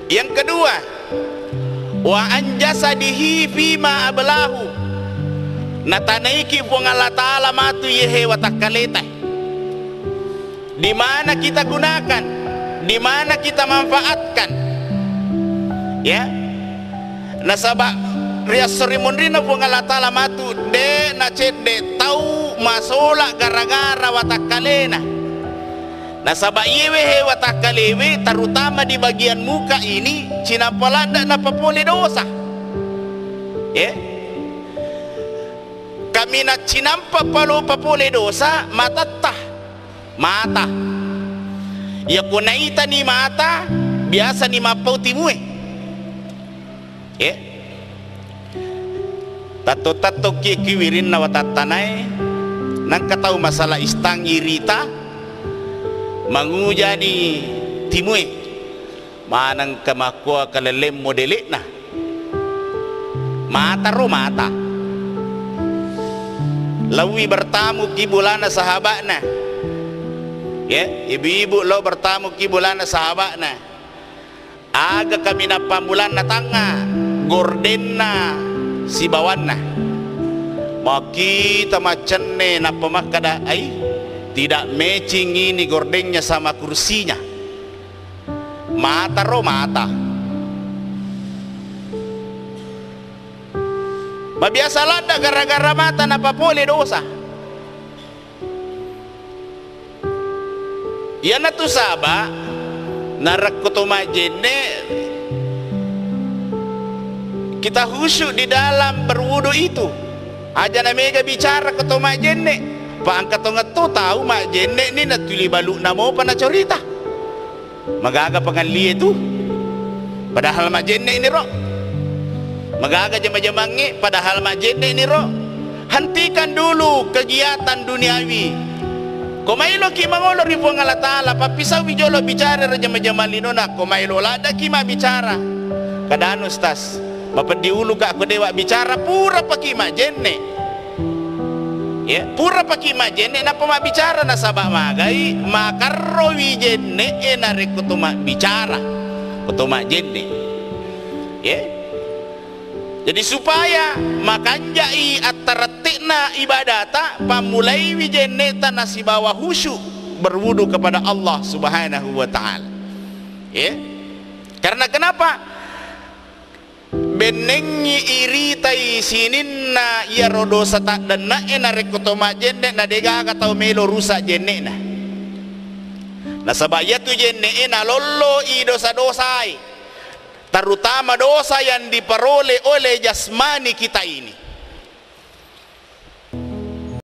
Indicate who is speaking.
Speaker 1: Yang kedua, wa anjasadihi fima ablahu, natanaiki po ng Allah Ta'ala matu yehe watakaleta. Di mana kita gunakan, di mana kita manfaatkan, ya. Nasaba riasorimun rina po ng Allah Ta'ala matu de na de tau masola gara-gara watakalena. Nasaba iwehe watakalewe, terutama di bagian muka ini cinampalada na papole dosa. Ya. Kami na cinampa palo papole dosa matatah mata. Ya kunaita ni mata biasa ni mapau timue. Ya. Tato-tato kikiwirin na watatanay nang kataw masalah istang irita manguja di timui manang kamakwa kalalem modelik na mata ro mata lawi bertamu kibulana sahabat na, ya, ibu-ibu lo bertamu kibulana sahabat na, aga kami na pamulan na tanga gorden na si bawan na makita macam ne na pemakada ay tidak matching ini gordennya sama kursinya. Mata ro mata. Mabiasa lada gara-gara mata na papole dosa. Yan na to saba narakutuma jene kita khusyuk di dalam berwudu itu. Aja na mega bicara kutuma jene. Paangkat tu tahu mak jenek ni nak tuli baluk namo pa na cerita magaga pangali itu padahal mak jenek ni ro magaga jama-jamangi padahal mak jenek ni ro. Hentikan dulu kegiatan duniawi. Komailo ki mangolo ripo ng Allah Ta'ala papisaw bijolo bicara jama-jaman linona komailo lada ki ma bicara kadaan ustaz mapadiulo ka ako dewa bicara pura pa ki mak jenek. Ya, pura paki majene na pemabicara na sabak magai makarro wijene enare kutuma bicara kutuma jene. Ya. Jadi supaya makanjai ataratikna ibadata pamulai wijene tanasi bawa khusyuk berwudu kepada Allah Subhanahu wa taala. Ya. Karena kenapa? Benengi iritai sinin na ia rodosa tak dan na rekutoma jenne na dega katau melo rusak jenne na sabaya tu jenne na lolo i dosa-dosai terutama dosa yang diperoleh oleh jasmani kita ini.